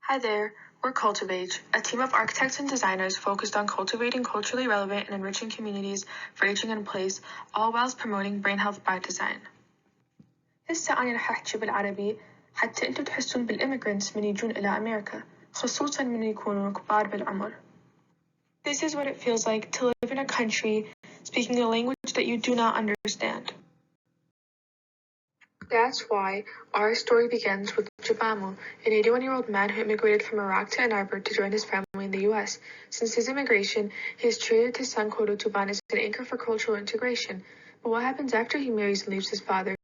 Hi there, we're CultivAge, a team of architects and designers focused on cultivating culturally relevant and enriching communities for aging in place, all whilst promoting brain health by design. هسه أنا رح أحكي بالعربي حتى أنتوا تحسون بالimmigrants من يجون إلى أمريكا، خصوصاً من يكونوا كبار بالعمر. This is what it feels like to live in a country speaking a language that you do not understand. That's why our story begins with Jibamu, an 81-year-old man who immigrated from Iraq to Ann Arbor to join his family in the U.S. Since his immigration, he has treated his son Codutabin as an anchor for cultural integration. But what happens after he marries and leaves his father?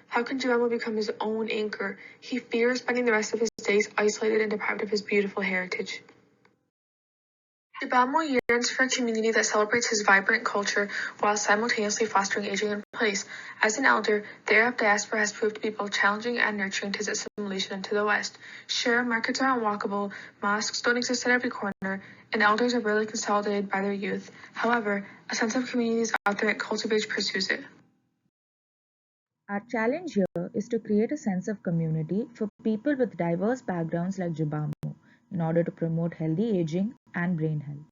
How can Jibamu become his own anchor? He fears spending the rest of his days isolated and deprived of his beautiful heritage. Jibamu yearns for a community that celebrates his vibrant culture while simultaneously fostering aging in place. As an elder, the Arab diaspora has proved to be both challenging and nurturing to his assimilation into the West. Sure, markets are unwalkable, mosques don't exist at every corner, and elders are rarely consolidated by their youth. However, a sense of community is out there and CultivAge pursues it. Our challenge here is to create a sense of community for people with diverse backgrounds like Jibamu in order to promote healthy aging and brain health.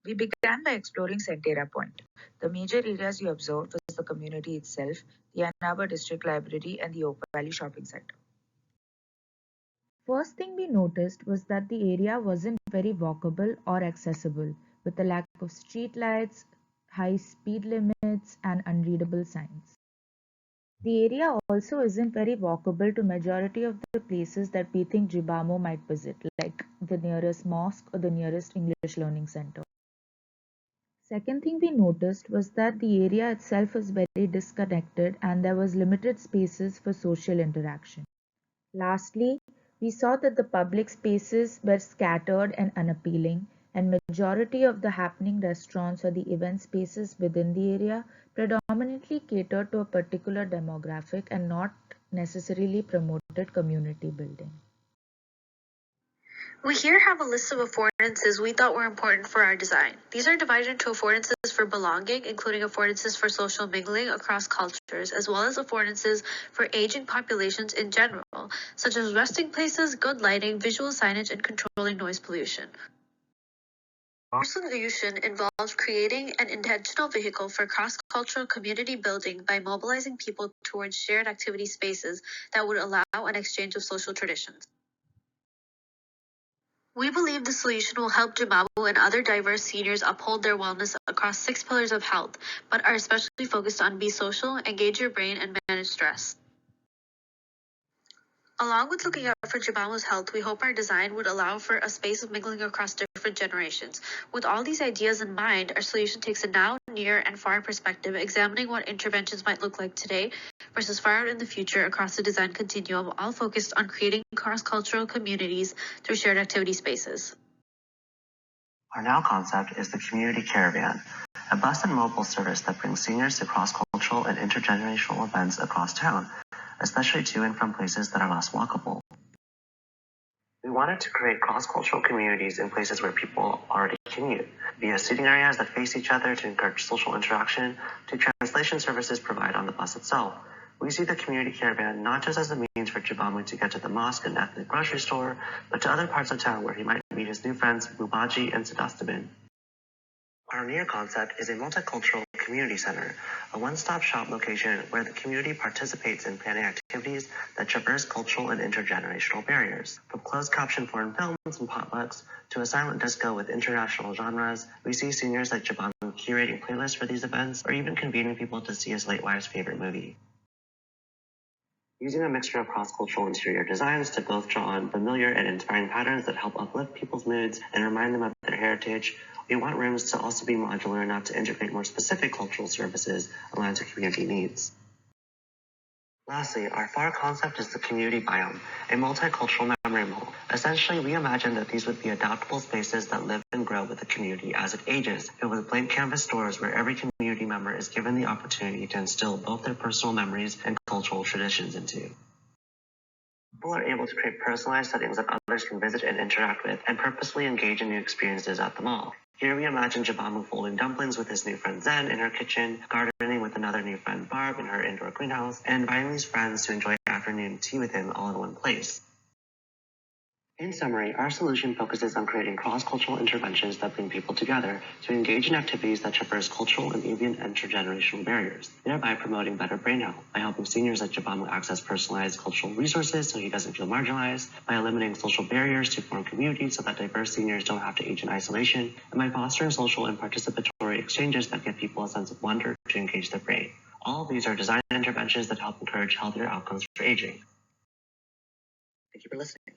We began by exploring Centera Point. The major areas we observed was the community itself, the Ann Arbor District Library, and the Oak Valley Shopping Center. First thing we noticed was that the area wasn't very walkable or accessible, with a lack of street lights, high speed limits, and unreadable signs. The area also isn't very walkable to majority of the places that we think Jibamu might visit, like the nearest mosque or the nearest English learning center. Second thing we noticed was that the area itself was very disconnected and there was limited spaces for social interaction. Lastly, we saw that the public spaces were scattered and unappealing, and majority of the happening restaurants or the event spaces within the area predominantly catered to a particular demographic and not necessarily promoted community building. We here have a list of affordances we thought were important for our design. These are divided into affordances for belonging, including affordances for social mingling across cultures, as well as affordances for aging populations in general, such as resting places, good lighting, visual signage, and controlling noise pollution. Our solution involves creating an intentional vehicle for cross-cultural community building by mobilizing people towards shared activity spaces that would allow an exchange of social traditions. We believe the solution will help Jibamu and other diverse seniors uphold their wellness across 6 pillars of health, but are especially focused on be social, engage your brain, and manage stress. Along with looking out for Jibamu's health, we hope our design would allow for a space of mingling across different generations. With all these ideas in mind, our solution takes a now, near, and far perspective, examining what interventions might look like today versus far out in the future across the design continuum, all focused on creating cross-cultural communities through shared activity spaces. Our now concept is the Community Caravan, a bus and mobile service that brings seniors to cross-cultural and intergenerational events across town, especially to and from places that are less walkable. We wanted to create cross-cultural communities in places where people already commute, via seating areas that face each other to encourage social interaction, to translation services provided on the bus itself. We see the community caravan not just as a means for Jibamu to get to the mosque and ethnic grocery store, but to other parts of town where he might meet his new friends Mubaji and Codutabin. Our near concept is a multicultural community center, a one-stop shop location where the community participates in planning activities that traverse cultural and intergenerational barriers. From closed caption foreign films and potlucks to a silent disco with international genres, we see seniors like Jibamu curating playlists for these events or even convening people to see his late wife's favorite movie. Using a mixture of cross-cultural interior designs to both draw on familiar and inspiring patterns that help uplift people's moods and remind them of their heritage, we want rooms to also be modular enough to integrate more specific cultural services aligned to community needs. Lastly, our FAR concept is the community biome, a multicultural memory mall. Essentially, we imagine that these would be adaptable spaces that live and grow with the community as it ages, filled with blank canvas stores where every community member is given the opportunity to instill both their personal memories and cultural traditions into. People are able to create personalized settings that others can visit and interact with, and purposely engage in new experiences at the mall. Here we imagine Jibamu folding dumplings with his new friend Zen in her kitchen, gardening with another new friend Barb in her indoor greenhouse, and inviting these friends to enjoy afternoon tea with him all in one place. In summary, our solution focuses on creating cross-cultural interventions that bring people together to engage in activities that traverse cultural and even intergenerational barriers, thereby promoting better brain health by helping seniors like Jibamu access personalized cultural resources so he doesn't feel marginalized, by eliminating social barriers to form communities so that diverse seniors don't have to age in isolation, and by fostering social and participatory exchanges that give people a sense of wonder to engage their brain. All of these are design interventions that help encourage healthier outcomes for aging. Thank you for listening.